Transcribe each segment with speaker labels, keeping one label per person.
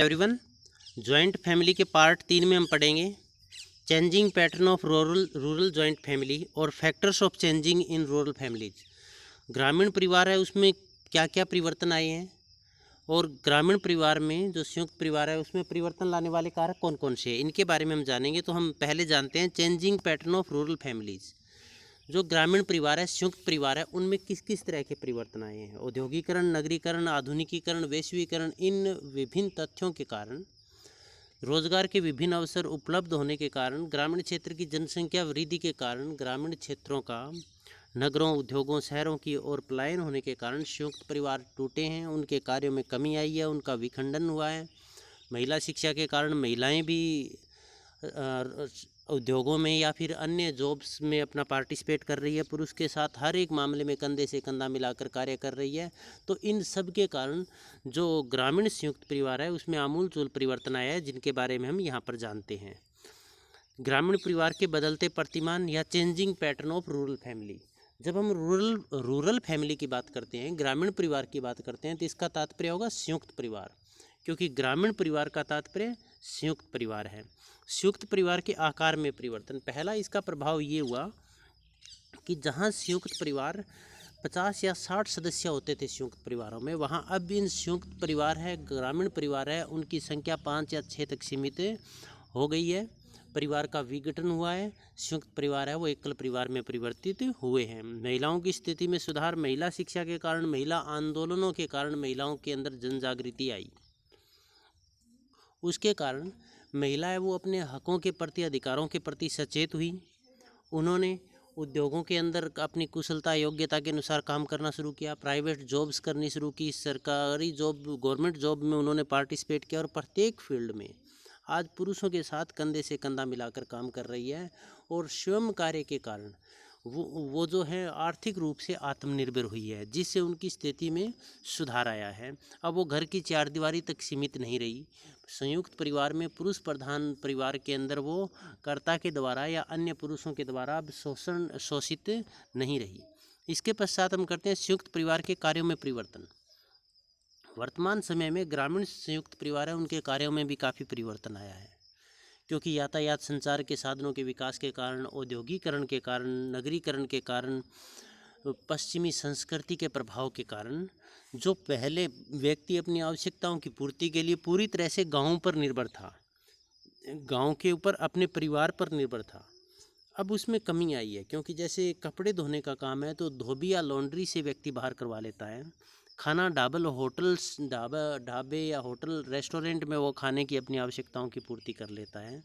Speaker 1: Everyone, joint family के part 3 में हम पढ़ेंगे changing pattern of rural joint family और factors of changing in rural families. ग्रामीण परिवार है उसमें क्या क्या परिवर्तन आए हैं और ग्रामीण परिवार में जो संयुक्त परिवार है उसमें परिवर्तन लाने वाले कारक कौन कौन से हैं, इनके बारे में हम जानेंगे। तो हम पहले जानते हैं changing pattern of rural families. जो ग्रामीण परिवार है, संयुक्त परिवार है, उनमें किस किस तरह के परिवर्तन आए हैं। औद्योगिकरण, नगरीकरण, आधुनिकीकरण, वैश्वीकरण, इन विभिन्न तथ्यों के कारण, रोजगार के विभिन्न अवसर उपलब्ध होने के कारण, ग्रामीण क्षेत्र की जनसंख्या वृद्धि के कारण, ग्रामीण क्षेत्रों का नगरों, उद्योगों, शहरों की ओर पलायन होने के कारण संयुक्त परिवार टूटे हैं, उनके कार्यों में कमी आई है, उनका विखंडन हुआ है। महिला शिक्षा के कारण महिलाएं भी उद्योगों में या फिर अन्य जॉब्स में अपना पार्टिसिपेट कर रही है, पुरुष के साथ हर एक मामले में कंधे से कंधा मिलाकर कार्य कर रही है। तो इन सब के कारण जो ग्रामीण संयुक्त परिवार है उसमें आमूलचूल परिवर्तन आया है, जिनके बारे में हम यहाँ पर जानते हैं। ग्रामीण परिवार के बदलते प्रतिमान या changing pattern of rural family. जब हम रूरल फैमिली की बात करते हैं, ग्रामीण परिवार की बात करते हैं, तो इसका तात्पर्य होगा संयुक्त परिवार, क्योंकि ग्रामीण परिवार का तात्पर्य संयुक्त परिवार है। संयुक्त परिवार के आकार में परिवर्तन। पहला इसका प्रभाव ये हुआ कि जहाँ संयुक्त परिवार 50 या 60 सदस्य होते थे संयुक्त परिवारों में, वहाँ अब इन संयुक्त परिवार है, ग्रामीण परिवार है, उनकी संख्या 5 या 6 तक सीमित हो गई है। परिवार का विघटन हुआ है, संयुक्त परिवार है वो एकल परिवार में परिवर्तित हुए हैं। महिलाओं की स्थिति में सुधार। महिला शिक्षा के कारण, महिला आंदोलनों के कारण महिलाओं के अंदर जन जागृति आई। उसके कारण महिलाएं वो अपने हकों के प्रति, अधिकारों के प्रति सचेत हुई। उन्होंने उद्योगों के अंदर अपनी कुशलता, योग्यता के अनुसार काम करना शुरू किया, प्राइवेट जॉब्स करनी शुरू की, सरकारी जॉब, गवर्नमेंट जॉब में उन्होंने पार्टिसिपेट किया और प्रत्येक फील्ड में आज पुरुषों के साथ कंधे से कंधा मिलाकर काम कर रही है। और स्वयं कार्य के कारण वो जो है आर्थिक रूप से आत्मनिर्भर हुई है, जिससे उनकी स्थिति में सुधार आया है। अब वो घर की चारदीवारी तक सीमित नहीं रही। संयुक्त परिवार में पुरुष प्रधान परिवार के अंदर वो कर्ता के द्वारा या अन्य पुरुषों के द्वारा अब शोषित नहीं रही। इसके पश्चात हम करते हैं संयुक्त परिवार के कार्यों में परिवर्तन। वर्तमान समय में ग्रामीण संयुक्त परिवार है, उनके कार्यों में भी काफ़ी परिवर्तन आया है, क्योंकि यातायात संचार के साधनों के विकास के कारण, औद्योगिकरण के कारण, नगरीकरण के कारण, पश्चिमी संस्कृति के प्रभाव के कारण, जो पहले व्यक्ति अपनी आवश्यकताओं की पूर्ति के लिए पूरी तरह से गाँव पर निर्भर था, गांव के ऊपर अपने परिवार पर निर्भर था, अब उसमें कमी आई है। क्योंकि जैसे कपड़े धोने का काम है तो धोबी या लॉन्ड्री से व्यक्ति बाहर करवा लेता है। खाना ढाबे या होटल रेस्टोरेंट में वो खाने की अपनी आवश्यकताओं की पूर्ति कर लेता है।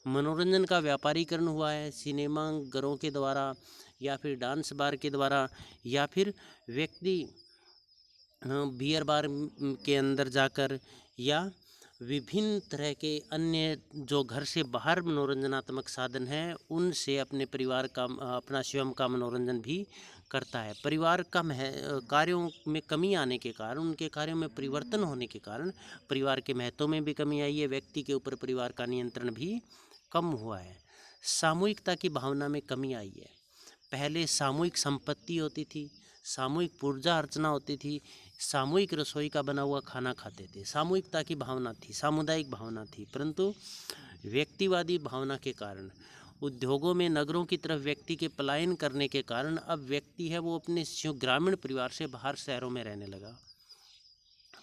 Speaker 1: मनोरंजन का व्यापारीकरण हुआ है, सिनेमा घरों के द्वारा या फिर डांस बार के द्वारा, या फिर व्यक्ति बियर बार के अंदर जाकर या विभिन्न तरह के अन्य जो घर से बाहर मनोरंजनात्मक साधन हैं उनसे अपने परिवार का, अपना स्वयं का मनोरंजन भी करता है। परिवार का कार्यों में कमी आने के कारण, उनके कार्यों में परिवर्तन होने के कारण परिवार के महत्व में भी कमी आई है। व्यक्ति के ऊपर परिवार का नियंत्रण भी कम हुआ है। सामूहिकता की भावना में कमी आई है। पहले सामूहिक संपत्ति होती थी, सामूहिक पूजा अर्चना होती थी, सामूहिक रसोई का बना हुआ खाना खाते थे, सामूहिकता की भावना थी, सामुदायिक भावना थी। परंतु व्यक्तिवादी भावना के कारण, उद्योगों में नगरों की तरफ व्यक्ति के पलायन करने के कारण अब व्यक्ति है वो अपने ग्रामीण परिवार से बाहर शहरों में रहने लगा।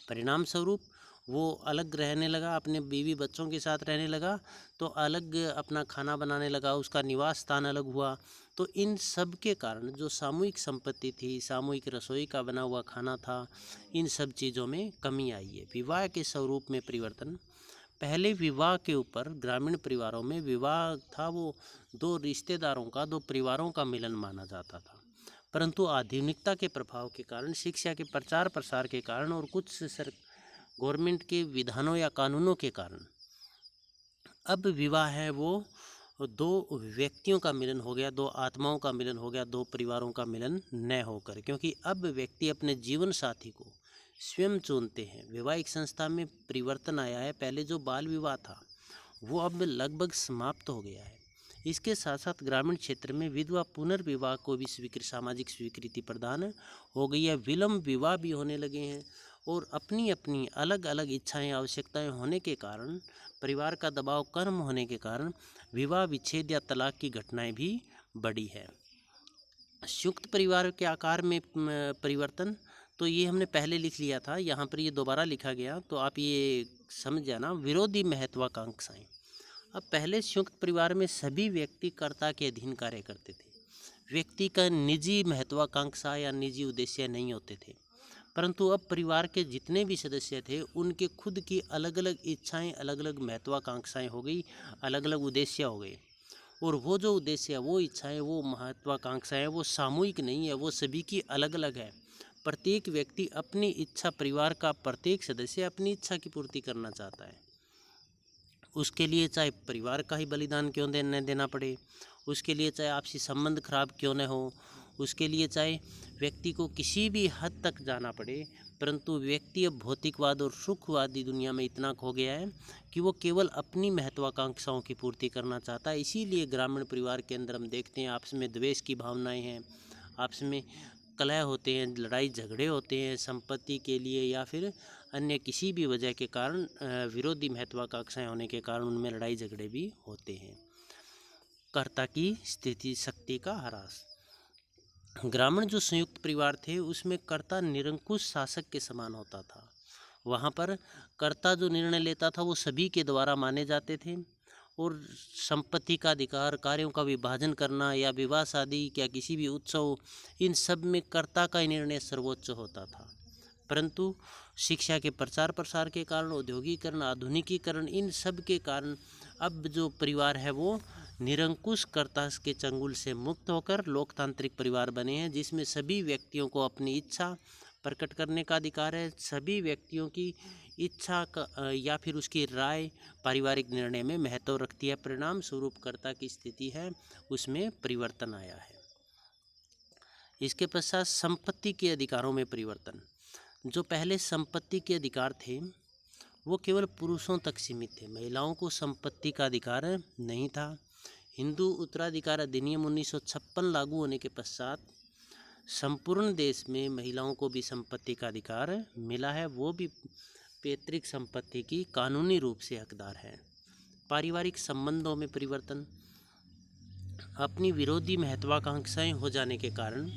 Speaker 1: परिणाम स्वरूप वो अलग रहने लगा, अपने बीवी बच्चों के साथ रहने लगा, तो अलग अपना खाना बनाने लगा, उसका निवास स्थान अलग हुआ। तो इन सब के कारण जो सामूहिक संपत्ति थी, सामूहिक रसोई का बना हुआ खाना था, इन सब चीज़ों में कमी आई है। विवाह के स्वरूप में परिवर्तन। पहले विवाह के ऊपर ग्रामीण परिवारों में विवाह था वो दो रिश्तेदारों का, दो परिवारों का मिलन माना जाता था। परंतु आधुनिकता के प्रभाव के कारण, शिक्षा के प्रचार प्रसार के कारण और कुछ गवर्नमेंट के विधानों या कानूनों के कारण अब विवाह है वो दो व्यक्तियों का मिलन हो गया, दो आत्माओं का मिलन हो गया, दो परिवारों का मिलन न होकर। क्योंकि अब व्यक्ति अपने जीवन साथी को स्वयं चुनते हैं। वैवाहिक संस्था में परिवर्तन आया है। पहले जो बाल विवाह था वो अब लगभग समाप्त हो गया है। इसके साथ साथ ग्रामीण क्षेत्र में विधवा पुनर्विवाह को भी सामाजिक स्वीकृति प्रदान हो गई है। विलम्ब विवाह भी होने लगे हैं और अपनी अपनी अलग अलग इच्छाएं आवश्यकताएं होने के कारण, परिवार का दबाव कम होने के कारण विवाह विच्छेद या तलाक की घटनाएं भी बढ़ी है। संयुक्त परिवार के आकार में परिवर्तन, तो ये हमने पहले लिख लिया था, यहाँ पर ये दोबारा लिखा गया, तो आप ये समझ जाना। विरोधी महत्वाकांक्षाएं। अब पहले संयुक्त परिवार में सभी व्यक्ति कर्ता के अधीन कार्य करते थे। व्यक्ति का निजी महत्वाकांक्षा या निजी उद्देश्य नहीं होते थे, परंतु अब परिवार के जितने भी सदस्य थे उनके खुद की अलग अलग इच्छाएं, अलग अलग महत्वाकांक्षाएं हो गई, अलग अलग उद्देश्य हो गए। और वो जो उद्देश्य, वो इच्छाएं, वो महत्वाकांक्षाएं, वो सामूहिक नहीं है, वो सभी की अलग अलग है। प्रत्येक व्यक्ति अपनी इच्छा, परिवार का प्रत्येक सदस्य अपनी इच्छा की पूर्ति करना चाहता है। उसके लिए चाहे परिवार का ही बलिदान क्यों देना पड़े, उसके लिए चाहे आपसी संबंध खराब क्यों न हो, उसके लिए चाहे व्यक्ति को किसी भी हद तक जाना पड़े, परंतु व्यक्ति अब भौतिकवाद और सुखवादी दुनिया में इतना खो गया है कि वो केवल अपनी महत्वाकांक्षाओं की पूर्ति करना चाहता है। इसीलिए ग्रामीण परिवार के अंदर हम देखते हैं आपस में द्वेष की भावनाएं हैं, आपस में कलह होते हैं, लड़ाई झगड़े होते हैं संपत्ति के लिए या फिर अन्य किसी भी वजह के कारण, विरोधी महत्वाकांक्षाएं होने के कारण उनमें लड़ाई झगड़े भी होते हैं। कर्ता की स्थिति शक्ति का ह्रास। ग्रामीण जो संयुक्त परिवार थे उसमें कर्ता निरंकुश शासक के समान होता था। वहाँ पर कर्ता जो निर्णय लेता था वो सभी के द्वारा माने जाते थे, और संपत्ति का अधिकार, कार्यों का विभाजन करना या विवाह शादी या किसी भी उत्सव, इन सब में कर्ता का निर्णय सर्वोच्च होता था। परंतु शिक्षा के प्रचार प्रसार के कारण, औद्योगिकरण, आधुनिकीकरण, इन सब के कारण अब जो परिवार है वो निरंकुश कर्ता के चंगुल से मुक्त होकर लोकतांत्रिक परिवार बने हैं, जिसमें सभी व्यक्तियों को अपनी इच्छा प्रकट करने का अधिकार है। सभी व्यक्तियों की इच्छा का या फिर उसकी राय पारिवारिक निर्णय में महत्व रखती है। परिणाम स्वरूप कर्ता की स्थिति है उसमें परिवर्तन आया है। इसके पश्चात संपत्ति के अधिकारों में परिवर्तन। जो पहले संपत्ति के अधिकार थे वो केवल पुरुषों तक सीमित थे, महिलाओं को संपत्ति का अधिकार नहीं था। हिंदू उत्तराधिकार अधिनियम 1956 लागू होने के पश्चात संपूर्ण देश में महिलाओं को भी संपत्ति का अधिकार मिला है, वो भी पैतृक संपत्ति की कानूनी रूप से हकदार है। पारिवारिक संबंधों में परिवर्तन। अपनी विरोधी महत्वाकांक्षाएं हो जाने के कारण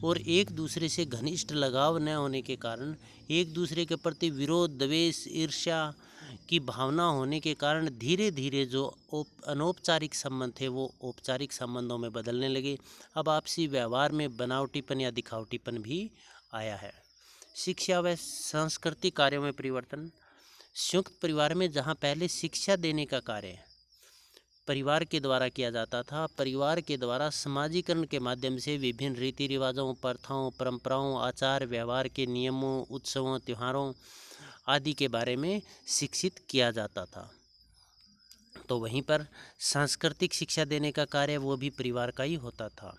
Speaker 1: और एक दूसरे से घनिष्ठ लगाव न होने के कारण, एक दूसरे के प्रति विरोध, द्वेष, ईर्ष्या की भावना होने के कारण धीरे धीरे जो अनौपचारिक संबंध थे वो औपचारिक संबंधों में बदलने लगे। अब आपसी व्यवहार में बनावटीपन या दिखावटीपन भी आया है। शिक्षा व सांस्कृतिक कार्यों में परिवर्तन। संयुक्त परिवार में जहाँ पहले शिक्षा देने का कार्य परिवार के द्वारा किया जाता था, परिवार के द्वारा समाजीकरण के माध्यम से विभिन्न रीति रिवाजों, प्रथाओं, परंपराओं, आचार व्यवहार के नियमों, उत्सवों, त्योहारों आदि के बारे में शिक्षित किया जाता था, तो वहीं पर सांस्कृतिक शिक्षा देने का कार्य वो भी परिवार का ही होता था।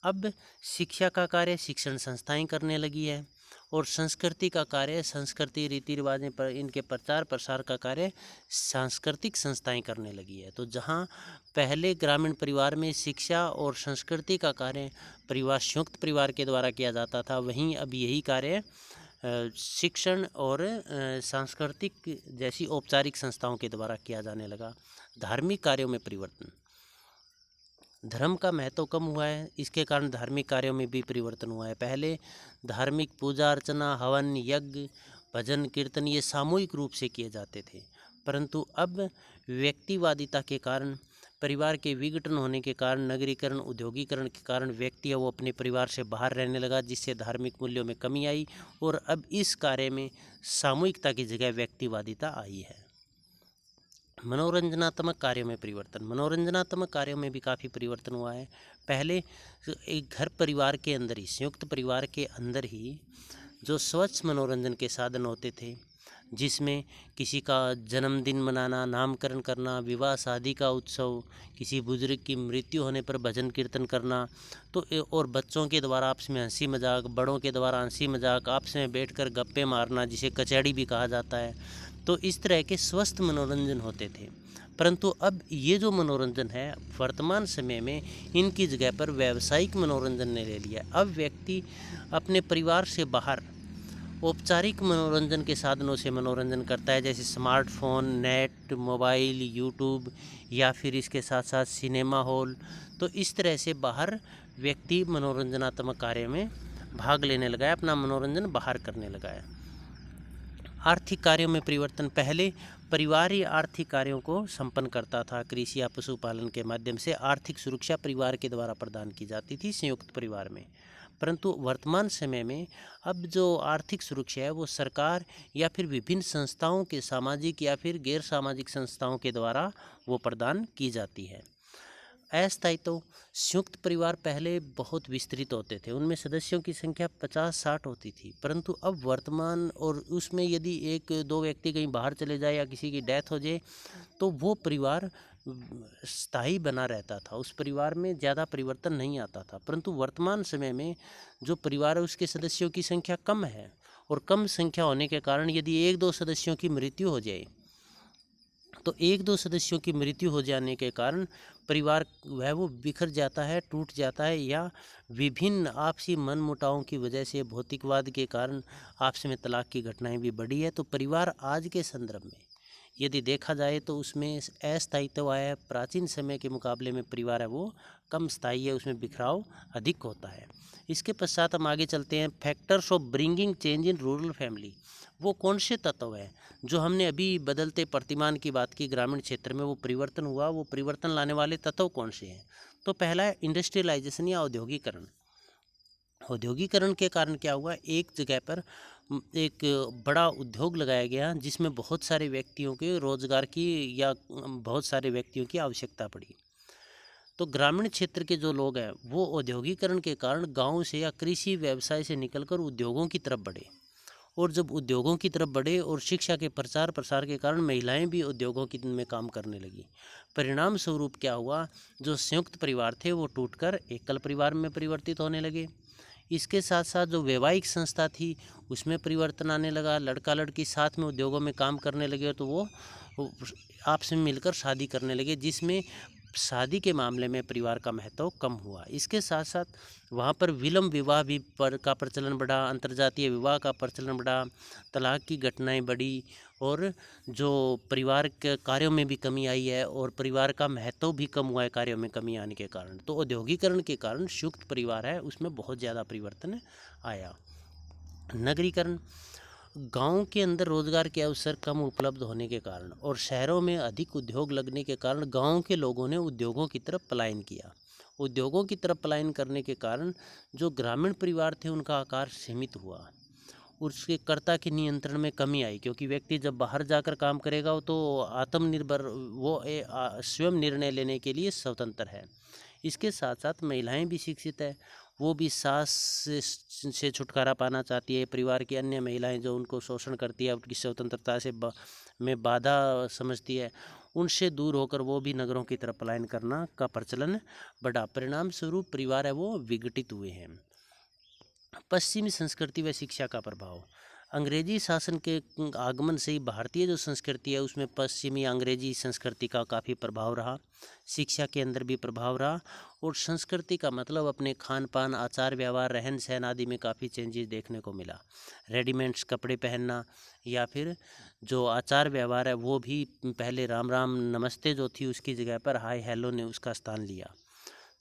Speaker 1: अब शिक्षा का कार्य शिक्षण संस्थाएं करने लगी है और संस्कृति का कार्य, संस्कृति रीति रिवाजें पर इनके प्रचार प्रसार का कार्य सांस्कृतिक संस्थाएं करने लगी है। तो जहां पहले ग्रामीण परिवार में शिक्षा और संस्कृति का कार्य परिवार, संयुक्त परिवार के द्वारा किया जाता था, वहीं अब यही कार्य शिक्षण और सांस्कृतिक जैसी औपचारिक संस्थाओं के द्वारा किया जाने लगा। धार्मिक कार्यों में परिवर्तन। धर्म का महत्व कम हुआ है, इसके कारण धार्मिक कार्यों में भी परिवर्तन हुआ है। पहले धार्मिक पूजा अर्चना, हवन, यज्ञ, भजन, कीर्तन ये सामूहिक रूप से किए जाते थे, परंतु अब व्यक्तिवादिता के कारण, परिवार के विघटन होने के कारण, नगरीकरण, औद्योगिकरण के कारण व्यक्ति वो अपने परिवार से बाहर रहने लगा, जिससे धार्मिक मूल्यों में कमी आई और अब इस कार्य में सामूहिकता की जगह व्यक्तिवादिता आई है। मनोरंजनात्मक कार्यों में परिवर्तन। मनोरंजनात्मक कार्यों में भी काफ़ी परिवर्तन हुआ है। पहले एक घर परिवार के अंदर ही, संयुक्त परिवार के अंदर ही जो स्वच्छ मनोरंजन के साधन होते थे, जिसमें किसी का जन्मदिन मनाना, नामकरण करना, विवाह शादी का उत्सव, किसी बुजुर्ग की मृत्यु होने पर भजन कीर्तन करना, तो और बच्चों के द्वारा आपस में हंसी मजाक, बड़ों के द्वारा हंसी मजाक, आपस में बैठकर गप्पे मारना, जिसे कचहरी भी कहा जाता है, तो इस तरह के स्वस्थ मनोरंजन होते थे। परंतु अब ये जो मनोरंजन है वर्तमान समय में इनकी जगह पर व्यावसायिक मनोरंजन ने ले लिया। अब व्यक्ति अपने परिवार से बाहर औपचारिक मनोरंजन के साधनों से मनोरंजन करता है, जैसे स्मार्टफोन, नेट, मोबाइल, यूट्यूब या फिर इसके साथ साथ सिनेमा हॉल। तो इस तरह से बाहर व्यक्ति मनोरंजनात्मक कार्य में भाग लेने लगा है, अपना मनोरंजन बाहर करने लगा है। आर्थिक कार्यों में परिवर्तन। पहले परिवार ही आर्थिक कार्यों को संपन्न करता था। कृषि या पशुपालन के माध्यम से आर्थिक सुरक्षा परिवार के द्वारा प्रदान की जाती थी संयुक्त परिवार में। परंतु वर्तमान समय में अब जो आर्थिक सुरक्षा है वो सरकार या फिर विभिन्न संस्थाओं के, सामाजिक या फिर गैर सामाजिक संस्थाओं के द्वारा वो प्रदान की जाती है। अस्थायित्व। संयुक्त परिवार पहले बहुत विस्तृत होते थे, उनमें सदस्यों की संख्या 50-60 होती थी, परंतु अब वर्तमान और उसमें यदि 1-2 व्यक्ति कहीं बाहर चले जाए या किसी की डेथ हो जाए तो वो परिवार स्थायी बना रहता था, उस परिवार में ज़्यादा परिवर्तन नहीं आता था। परंतु वर्तमान समय में जो परिवार है उसके सदस्यों की संख्या कम है, और कम संख्या होने के कारण यदि 1-2 सदस्यों की मृत्यु हो जाए तो 1-2 सदस्यों की मृत्यु हो जाने के कारण परिवार वह वो बिखर जाता है, टूट जाता है, या विभिन्न आपसी मनमुटावों की वजह से, भौतिकवाद के कारण आपस में तलाक की घटनाएं भी बढ़ी है। तो परिवार आज के संदर्भ में यदि देखा जाए तो उसमें अस्थायित्व आया है। प्राचीन समय के मुकाबले में परिवार है वो कम स्थायी है, उसमें बिखराव अधिक होता है। इसके पश्चात हम आगे चलते हैं। Factors of bringing change in rural family. वो कौन से तत्व हैं जो हमने अभी बदलते प्रतिमान की बात की, ग्रामीण क्षेत्र में वो परिवर्तन हुआ, वो परिवर्तन लाने वाले तत्व कौन से हैं? तो पहला है इंडस्ट्रियलाइजेशन या औद्योगिकरण। औद्योगिकरण के कारण क्या हुआ, एक जगह पर एक बड़ा उद्योग लगाया गया जिसमें बहुत सारे व्यक्तियों के रोजगार की या बहुत सारे व्यक्तियों की आवश्यकता पड़ी। तो ग्रामीण क्षेत्र के जो लोग हैं वो औद्योगिकरण के कारण गांव से या कृषि व्यवसाय से निकलकर उद्योगों की तरफ बढ़े, और जब उद्योगों की तरफ बढ़े और शिक्षा के प्रचार प्रसार के कारण महिलाएं भी उद्योगों की में काम करने लगी। परिणाम स्वरूप क्या हुआ, जो संयुक्त परिवार थे वो टूटकर एकल परिवार में परिवर्तित होने लगे। इसके साथ साथ जो वैवाहिक संस्था थी उसमें परिवर्तन आने लगा, लड़का लड़की साथ में उद्योगों में काम करने लगे तो वो आपस में मिलकर शादी करने लगे, जिसमें शादी के मामले में परिवार का महत्व कम हुआ। इसके साथ साथ वहाँ पर विलम्ब विवाह भी का प्रचलन बढ़ा, अंतर्जातीय विवाह का प्रचलन बढ़ा, तलाक की घटनाएं बढ़ी, और जो परिवार के कार्यों में भी कमी आई है और परिवार का महत्व भी कम हुआ है कार्यों में कमी आने के कारण। तो औद्योगिकरण के कारण संयुक्त परिवार है उसमें बहुत ज़्यादा परिवर्तन आया। नगरीकरण। गांव के अंदर रोजगार के अवसर कम उपलब्ध होने के कारण और शहरों में अधिक उद्योग लगने के कारण गांव के लोगों ने उद्योगों की तरफ पलायन किया। उद्योगों की तरफ पलायन करने के कारण जो ग्रामीण परिवार थे उनका आकार सीमित हुआ, उसके कर्ता के नियंत्रण में कमी आई, क्योंकि व्यक्ति जब बाहर जाकर काम करेगा तो आत्मनिर्भर, वो स्वयं निर्णय लेने के लिए स्वतंत्र है। इसके साथ साथ महिलाएं भी शिक्षित है, वो भी सास से छुटकारा पाना चाहती है। परिवार की अन्य महिलाएं जो उनको शोषण करती है, उनकी स्वतंत्रता से में बाधा समझती है, उनसे दूर होकर वो भी नगरों की तरफ पलायन करना का प्रचलन बढ़ा। परिणाम स्वरूप परिवार है वो विघटित हुए हैं। पश्चिमी संस्कृति व शिक्षा का प्रभाव। अंग्रेजी शासन के आगमन से ही भारतीय जो संस्कृति है उसमें पश्चिमी अंग्रेजी संस्कृति का काफ़ी प्रभाव रहा, शिक्षा के अंदर भी प्रभाव रहा, और संस्कृति का मतलब अपने खान पान, आचार व्यवहार, रहन सहन आदि में काफ़ी चेंजेस देखने को मिला। रेडीमेड्स कपड़े पहनना या फिर जो आचार व्यवहार है वो भी पहले राम राम नमस्ते जो थी उसकी जगह पर हाय हेलो ने उसका स्थान लिया।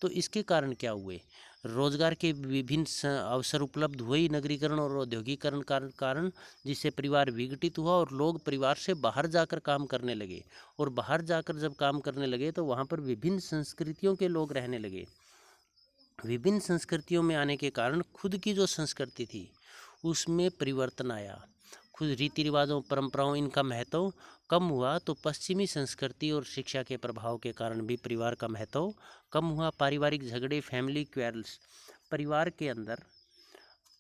Speaker 1: तो इसके कारण क्या हुए, रोजगार के विभिन्न अवसर उपलब्ध हुए नगरीकरण और औद्योगिकरण कारण, जिससे परिवार विघटित हुआ और लोग परिवार से बाहर जाकर काम करने लगे, और बाहर जाकर जब काम करने लगे तो वहाँ पर विभिन्न संस्कृतियों के लोग रहने लगे। विभिन्न संस्कृतियों में आने के कारण खुद की जो संस्कृति थी उसमें परिवर्तन आया, खुद रीति रिवाजों परंपराओं इनका महत्व कम हुआ। तो पश्चिमी संस्कृति और शिक्षा के प्रभाव के कारण भी परिवार का महत्व कम हुआ। पारिवारिक झगड़े, फैमिली क्वेरल्स, परिवार के अंदर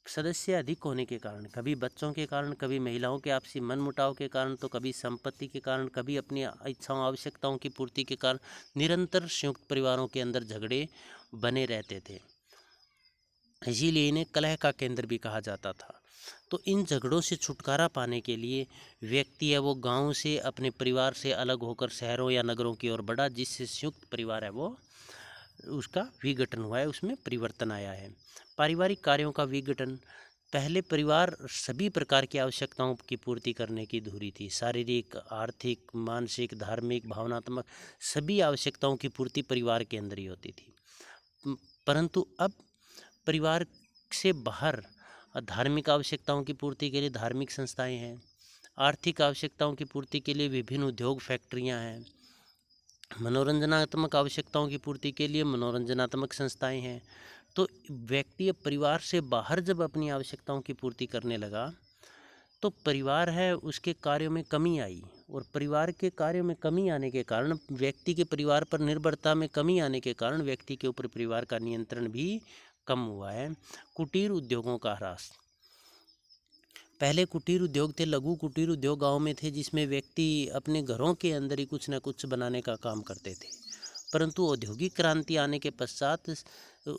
Speaker 1: सदस्य अधिक होने के कारण, कभी बच्चों के कारण, कभी महिलाओं के आपसी मनमुटाव के कारण, तो कभी संपत्ति के कारण, कभी अपनी इच्छाओं आवश्यकताओं की पूर्ति के कारण निरंतर संयुक्त परिवारों के अंदर झगड़े बने रहते थे। इसीलिए इन्हें कलह का केंद्र भी कहा जाता था। तो इन झगड़ों से छुटकारा पाने के लिए व्यक्ति है वो गांव से, अपने परिवार से अलग होकर शहरों या नगरों की ओर बढ़ा, जिससे संयुक्त परिवार है वो उसका विघटन हुआ है, उसमें परिवर्तन आया है। पारिवारिक कार्यों का विघटन। पहले परिवार सभी प्रकार की आवश्यकताओं की पूर्ति करने की धुरी थी। शारीरिक, आर्थिक, मानसिक, धार्मिक, भावनात्मक सभी आवश्यकताओं की पूर्ति परिवार के अंदर ही होती थी। परंतु अब परिवार से बाहर धार्मिक आवश्यकताओं की पूर्ति के लिए धार्मिक संस्थाएं हैं, आर्थिक आवश्यकताओं की पूर्ति के लिए विभिन्न उद्योग फैक्ट्रियां हैं, मनोरंजनात्मक आवश्यकताओं की पूर्ति के लिए मनोरंजनात्मक संस्थाएं हैं। तो व्यक्ति अब परिवार से बाहर जब अपनी आवश्यकताओं की पूर्ति करने लगा तो परिवार है उसके कार्यों में कमी आई, और परिवार के कार्यों में कमी आने के कारण व्यक्ति के परिवार पर निर्भरता में कमी आने के कारण व्यक्ति के ऊपर परिवार का नियंत्रण भी कम हुआ है। कुटीर उद्योगों का ह्रास। पहले कुटीर उद्योग थे, लघु कुटीर उद्योग गाँव में थे, जिसमें व्यक्ति अपने घरों के अंदर ही कुछ न कुछ बनाने का काम करते थे। परंतु औद्योगिक क्रांति आने के पश्चात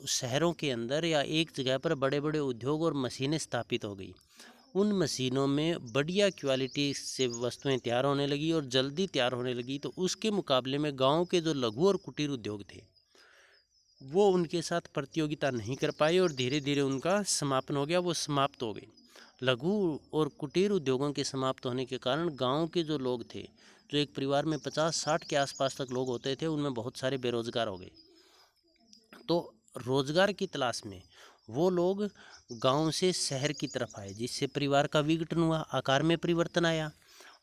Speaker 1: शहरों के अंदर या एक जगह पर बड़े बड़े उद्योग और मशीनें स्थापित हो गई। उन मशीनों में बढ़िया क्वालिटी से वस्तुएं तैयार होने लगी और जल्दी तैयार होने लगी, तो उसके मुकाबले में गांव के जो लघु और कुटीर उद्योग थे वो उनके साथ प्रतियोगिता नहीं कर पाए और धीरे धीरे उनका समापन हो गया, वो समाप्त हो गए। लघु और कुटीर उद्योगों के समाप्त होने के कारण गांव के जो लोग थे, जो एक परिवार में 50-60 के आसपास तक लोग होते थे, उनमें बहुत सारे बेरोजगार हो गए। तो रोजगार की तलाश में वो लोग गांव से शहर की तरफ आए, जिससे परिवार का विघटन हुआ, आकार में परिवर्तन आया।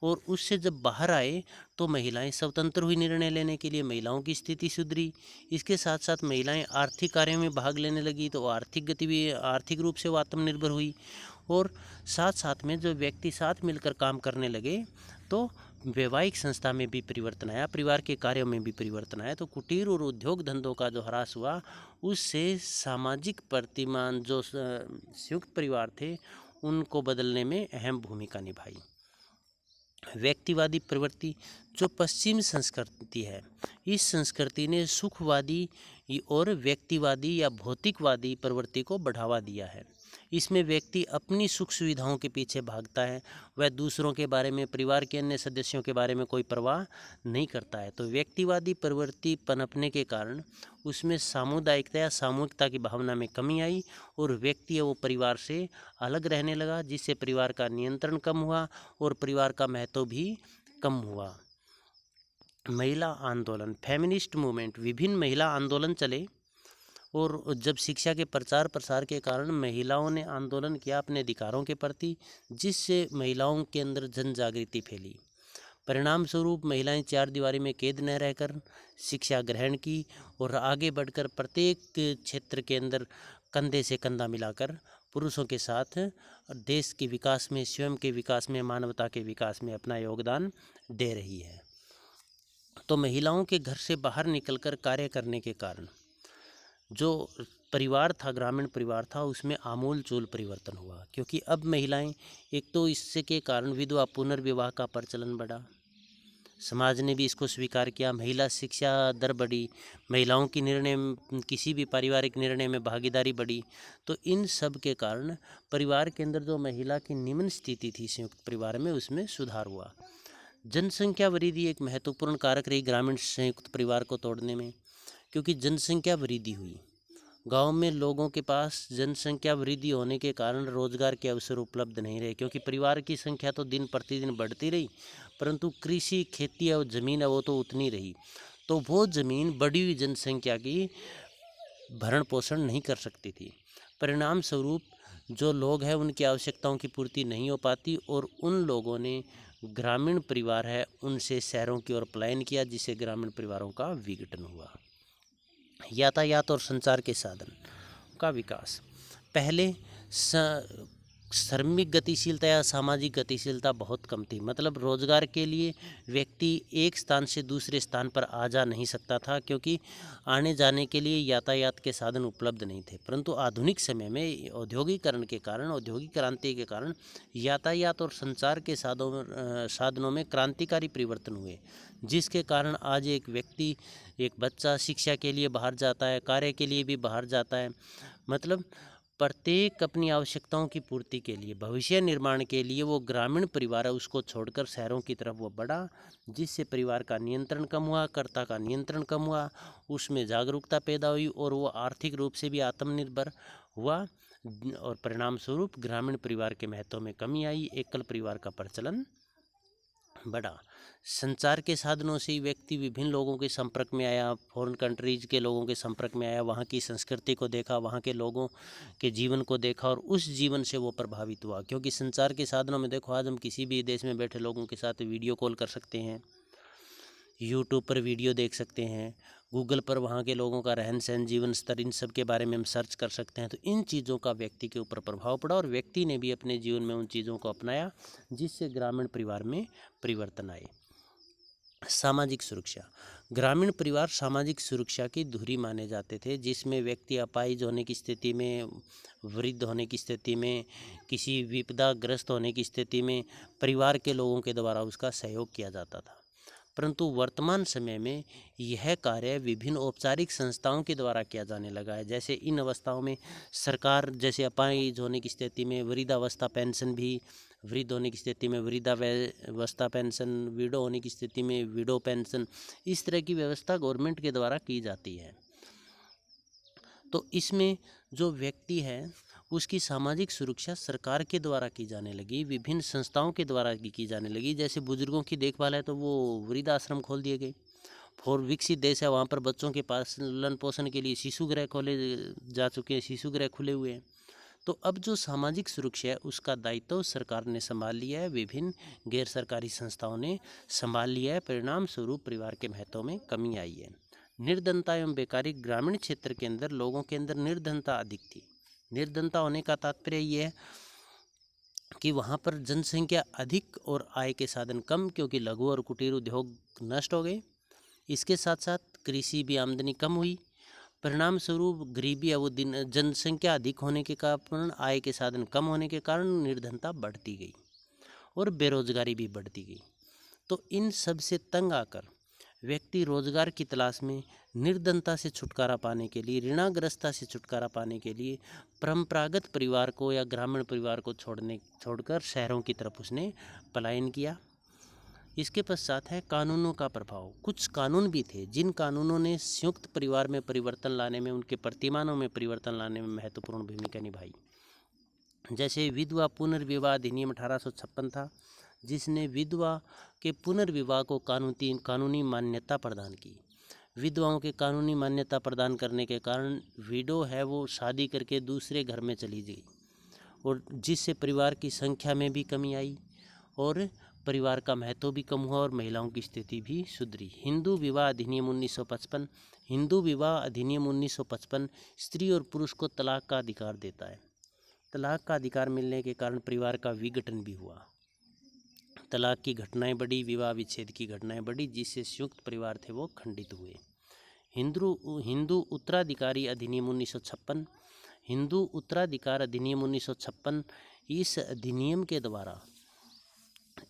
Speaker 1: और उससे जब बाहर आए तो महिलाएं स्वतंत्र हुई निर्णय लेने के लिए, महिलाओं की स्थिति सुधरी। इसके साथ साथ महिलाएं आर्थिक कार्यों में भाग लेने लगी, तो आर्थिक रूप से वो आत्मनिर्भर हुई। और साथ साथ में जो व्यक्ति साथ मिलकर काम करने लगे तो वैवाहिक संस्था में भी परिवर्तन आया, परिवार के कार्यों में भी परिवर्तन आया। तो कुटीर और उद्योग धंधों का जो ह्रास हुआ, उससे सामाजिक प्रतिमान जो संयुक्त परिवार थे उनको बदलने में अहम भूमिका निभाई। व्यक्तिवादी प्रवृत्ति जो पश्चिम संस्कृति है, इस संस्कृति ने सुखवादी और व्यक्तिवादी या भौतिकवादी प्रवृत्ति को बढ़ावा दिया है। इसमें व्यक्ति अपनी सुख सुविधाओं के पीछे भागता है, वह दूसरों के बारे में, परिवार के अन्य सदस्यों के बारे में कोई परवाह नहीं करता है। तो व्यक्तिवादी प्रवृत्ति पनपने के कारण उसमें सामुदायिकता या सामूहिकता की भावना में कमी आई और व्यक्ति वो परिवार से अलग रहने लगा, जिससे परिवार का नियंत्रण कम हुआ और परिवार का महत्व भी कम हुआ। महिला आंदोलन, फेमिनिस्ट मूवमेंट, विभिन्न महिला आंदोलन चले और जब शिक्षा के प्रचार प्रसार के कारण महिलाओं ने आंदोलन किया अपने अधिकारों के प्रति, जिससे महिलाओं के अंदर जन जागृति फैली। परिणाम स्वरूप महिलाएं चार दीवारी में कैद न रहकर शिक्षा ग्रहण की और आगे बढ़कर प्रत्येक क्षेत्र के अंदर कंधे से कंधा मिलाकर पुरुषों के साथ देश के विकास में, स्वयं के विकास में, मानवता के विकास में अपना योगदान दे रही है। तो महिलाओं के घर से बाहर निकलकर कार्य करने के कारण जो परिवार था, ग्रामीण परिवार था, उसमें आमूलचूल परिवर्तन हुआ। क्योंकि अब महिलाएं, एक तो इससे के कारण विधवा पुनर्विवाह का प्रचलन बढ़ा, समाज ने भी इसको स्वीकार किया, महिला शिक्षा दर बढ़ी, महिलाओं की किसी भी पारिवारिक निर्णय में भागीदारी बढ़ी। तो इन सब के कारण परिवार के अंदर जो महिला की निम्न स्थिति थी संयुक्त परिवार में, उसमें सुधार हुआ। जनसंख्या वृद्धि एक महत्वपूर्ण कारक रही ग्रामीण संयुक्त परिवार को तोड़ने में, क्योंकि जनसंख्या वृद्धि हुई, गांव में लोगों के पास जनसंख्या वृद्धि होने के कारण रोजगार के अवसर उपलब्ध नहीं रहे, क्योंकि परिवार की संख्या तो दिन प्रतिदिन बढ़ती रही, परंतु कृषि, खेती और ज़मीन है वो तो उतनी रही। तो वो ज़मीन बढ़ी हुई जनसंख्या की भरण पोषण नहीं कर सकती थी। परिणाम स्वरूप जो लोग हैं उनकी आवश्यकताओं की पूर्ति नहीं हो पाती और उन लोगों ने ग्रामीण परिवार है उनसे शहरों की ओर पलायन किया, जिससे ग्रामीण परिवारों का विघटन हुआ। यातायात और संचार के साधन का विकास। पहले श्रमिक गतिशीलता या सामाजिक गतिशीलता बहुत कम थी, मतलब रोजगार के लिए व्यक्ति एक स्थान से दूसरे स्थान पर आ जा नहीं सकता था, क्योंकि आने जाने के लिए यातायात के साधन उपलब्ध नहीं थे। परंतु आधुनिक समय में औद्योगिकरण के कारण, औद्योगिक क्रांति के कारण यातायात और संचार के साधनों में क्रांतिकारी परिवर्तन हुए, जिसके कारण आज एक व्यक्ति, एक बच्चा शिक्षा के लिए बाहर जाता है, कार्य के लिए भी बाहर जाता है, मतलब प्रत्येक अपनी आवश्यकताओं की पूर्ति के लिए, भविष्य निर्माण के लिए वो ग्रामीण परिवार है उसको छोड़कर शहरों की तरफ वो बढ़ा, जिससे परिवार का नियंत्रण कम हुआ, कर्ता का नियंत्रण कम हुआ, उसमें जागरूकता पैदा हुई और वो आर्थिक रूप से भी आत्मनिर्भर हुआ, और परिणाम स्वरूप ग्रामीण परिवार के महत्व में कमी आई, एकल परिवार का प्रचलन बढ़ा। संचार के साधनों से व्यक्ति विभिन्न लोगों के संपर्क में आया, फॉरेन कंट्रीज के लोगों के संपर्क में आया, वहाँ की संस्कृति को देखा, वहाँ के लोगों के जीवन को देखा और उस जीवन से वो प्रभावित हुआ। क्योंकि संचार के साधनों में देखो, आज हम किसी भी देश में बैठे लोगों के साथ वीडियो कॉल कर सकते हैं, यूट्यूब पर वीडियो देख सकते हैं, गूगल पर वहाँ के लोगों का रहन सहन, जीवन स्तर, इन सब के बारे में हम सर्च कर सकते हैं। तो इन चीज़ों का व्यक्ति के ऊपर प्रभाव पड़ा और व्यक्ति ने भी अपने जीवन में उन चीज़ों को अपनाया, जिससे ग्रामीण परिवार में परिवर्तन आए। सामाजिक सुरक्षा। ग्रामीण परिवार सामाजिक सुरक्षा की धुरी माने जाते थे, जिसमें व्यक्ति अपाहिज होने की स्थिति में, वृद्ध होने की स्थिति में, किसी विपदाग्रस्त होने की स्थिति में परिवार के लोगों के द्वारा उसका सहयोग किया जाता था। परंतु वर्तमान समय में यह कार्य विभिन्न औपचारिक संस्थाओं के द्वारा किया जाने लगा है। जैसे इन अवस्थाओं में सरकार, जैसे अपाहिज होने की स्थिति में वृद्धावस्था पेंशन भी, वृद्ध होने की स्थिति में वृद्धावस्था पेंशन, विडो होने की स्थिति में विडो पेंशन, इस तरह की व्यवस्था गवर्नमेंट के द्वारा की जाती है। तो इसमें जो व्यक्ति है उसकी सामाजिक सुरक्षा सरकार के द्वारा की जाने लगी, विभिन्न संस्थाओं के द्वारा की जाने लगी। जैसे बुजुर्गों की देखभाल है तो वो वृद्धाश्रम खोल दिए गए। और विकसित देश है, वहाँ पर बच्चों के पालन पोषण के लिए शिशु गृह खोले जा चुके हैं, शिशु गृह खुले हुए हैं। तो अब जो सामाजिक सुरक्षा है उसका दायित्व सरकार ने संभाल लिया है, विभिन्न गैर सरकारी संस्थाओं ने संभाल लिया है। परिणाम स्वरूप परिवार के महत्व में कमी आई है। निर्धनता एवं बेकारी। ग्रामीण क्षेत्र के अंदर लोगों के अंदर निर्धनता अधिक थी। निर्धनता होने का तात्पर्य ये है कि वहाँ पर जनसंख्या अधिक और आय के साधन कम, क्योंकि लघु और कुटीर उद्योग नष्ट हो गए। इसके साथ साथ कृषि भी आमदनी कम हुई। परिणाम स्वरूप गरीबी या वो जनसंख्या अधिक होने के कारण, आय के साधन कम होने के कारण निर्धनता बढ़ती गई और बेरोजगारी भी बढ़ती गई। तो इन सब से तंग आकर व्यक्ति रोजगार की तलाश में निर्धनता से छुटकारा पाने के लिए, ऋणाग्रस्ता से छुटकारा पाने के लिए परंपरागत परिवार को या ग्रामीण परिवार को छोड़कर शहरों की तरफ उसने पलायन किया। इसके पश्चात है कानूनों का प्रभाव। कुछ कानून भी थे जिन कानूनों ने संयुक्त परिवार में परिवर्तन लाने में, उनके प्रतिमानों में परिवर्तन लाने में महत्वपूर्ण भूमिका निभाई। जैसे विधवा पुनर्विवाह अधिनियम 1856 था, जिसने विधवा के पुनर्विवाह को कानूनी मान्यता प्रदान की। विधवाओं के कानूनी मान्यता प्रदान करने के कारण विडो है वो शादी करके दूसरे घर में चली गई, और जिससे परिवार की संख्या में भी कमी आई और परिवार का महत्व भी कम हुआ और महिलाओं की स्थिति भी सुधरी। हिंदू विवाह अधिनियम 1955। हिंदू विवाह अधिनियम 1955 स्त्री और पुरुष को तलाक का अधिकार देता है। तलाक का अधिकार मिलने के कारण परिवार का विघटन भी हुआ, तलाक की घटनाएं बढ़ी, विवाह विच्छेद की घटनाएं बढ़ी, जिससे संयुक्त परिवार थे वो खंडित हुए। हिंदू उत्तराधिकारी अधिनियम 1956। हिंदू उत्तराधिकार अधिनियम 1956, इस अधिनियम के द्वारा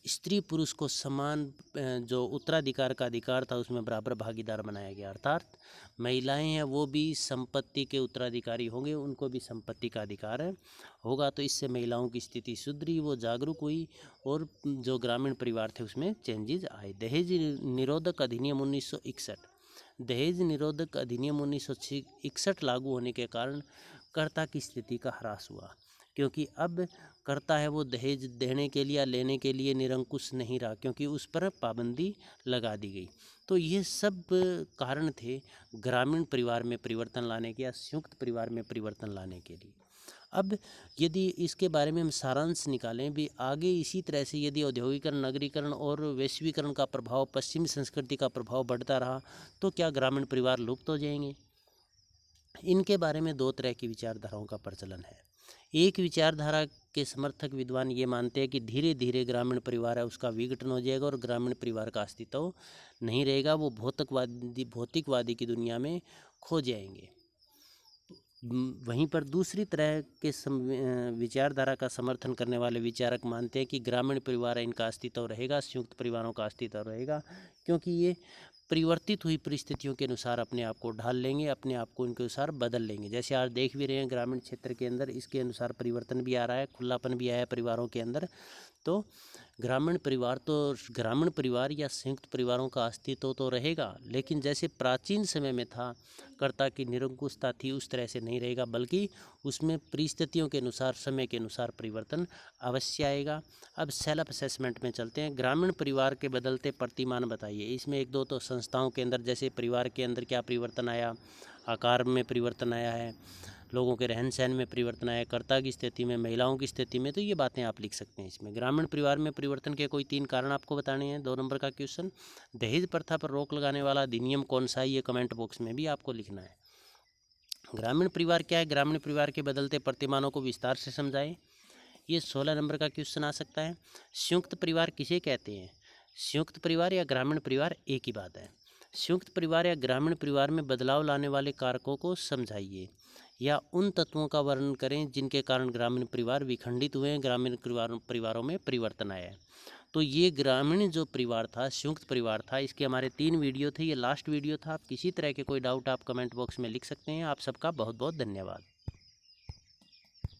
Speaker 1: स्त्री पुरुष को समान जो उत्तराधिकार का अधिकार था उसमें बराबर भागीदार बनाया गया। अर्थात महिलाएं हैं वो भी संपत्ति के उत्तराधिकारी होंगे, उनको भी संपत्ति का अधिकार होगा। तो इससे महिलाओं की स्थिति सुधरी, वो जागरूक हुई और जो ग्रामीण परिवार थे उसमें चेंजेस आए। दहेज निरोधक अधिनियम 1961। दहेज निरोधक अधिनियम 1961 लागू होने के कारण कर्ता की स्थिति का ह्रास हुआ, क्योंकि अब करता है वो दहेज देने के लिए या लेने के लिए निरंकुश नहीं रहा, क्योंकि उस पर पाबंदी लगा दी गई। तो ये सब कारण थे ग्रामीण परिवार में परिवर्तन लाने के या संयुक्त परिवार में परिवर्तन लाने के लिए। अब यदि इसके बारे में हम सारांश निकालें भी आगे, इसी तरह से यदि औद्योगिकरण, नगरीकरण और वैश्वीकरण का प्रभाव, पश्चिमी संस्कृति का प्रभाव बढ़ता रहा तो क्या ग्रामीण परिवार लुप्त हो जाएंगे? इनके बारे में दो तरह की विचारधाराओं का प्रचलन है। एक विचारधारा के समर्थक विद्वान ये मानते हैं कि धीरे धीरे ग्रामीण परिवार है उसका विघटन हो जाएगा और ग्रामीण परिवार का अस्तित्व नहीं रहेगा, वो भौतिकवादी की दुनिया में खो जाएंगे। वहीं पर दूसरी तरह के विचारधारा का समर्थन करने वाले विचारक मानते हैं कि ग्रामीण परिवार है इनका अस्तित्व रहेगा, संयुक्त परिवारों का अस्तित्व रहेगा, क्योंकि ये परिवर्तित हुई परिस्थितियों के अनुसार अपने आप को ढाल लेंगे, अपने आप को इनके अनुसार बदल लेंगे। जैसे आज देख भी रहे हैं ग्रामीण क्षेत्र के अंदर इसके अनुसार परिवर्तन भी आ रहा है, खुलापन भी आया है परिवारों के अंदर। तो ग्रामीण परिवार या संयुक्त परिवारों का अस्तित्व तो रहेगा, लेकिन जैसे प्राचीन समय में था, कर्ता की निरंकुशता थी, उस तरह से नहीं रहेगा, बल्कि उसमें परिस्थितियों के अनुसार, समय के अनुसार परिवर्तन अवश्य आएगा। अब सेल्फ असेसमेंट में चलते हैं। ग्रामीण परिवार के बदलते प्रतिमान बताइए। इसमें एक दो तो संस्थाओं के अंदर, जैसे परिवार के अंदर क्या परिवर्तन आया, आकार में परिवर्तन आया है, लोगों के रहन सहन में परिवर्तन आया, कर्ता की स्थिति में, महिलाओं की स्थिति में, तो ये बातें आप लिख सकते हैं इसमें। ग्रामीण परिवार में परिवर्तन के कोई 3 कारण आपको बताने हैं। 2 नंबर का क्वेश्चन, दहेज प्रथा पर रोक लगाने वाला अधिनियम कौन सा है, ये कमेंट बॉक्स में भी आपको लिखना है। ग्रामीण परिवार क्या है, ग्रामीण परिवार के बदलते प्रतिमानों को विस्तार से समझाएं, ये 16 नंबर का क्वेश्चन आ सकता है। संयुक्त परिवार किसे कहते हैं, संयुक्त परिवार या ग्रामीण परिवार एक ही बात है। संयुक्त परिवार या ग्रामीण परिवार में बदलाव लाने वाले कारकों को समझाइए, या उन तत्वों का वर्णन करें जिनके कारण ग्रामीण परिवार विखंडित हुए हैं, ग्रामीण परिवारों में परिवर्तन आया है। तो ये ग्रामीण जो परिवार था, संयुक्त परिवार था, इसके हमारे 3 वीडियो थे, ये लास्ट वीडियो था। आप किसी तरह के कोई डाउट आप कमेंट बॉक्स में लिख सकते हैं। आप सबका बहुत बहुत धन्यवाद।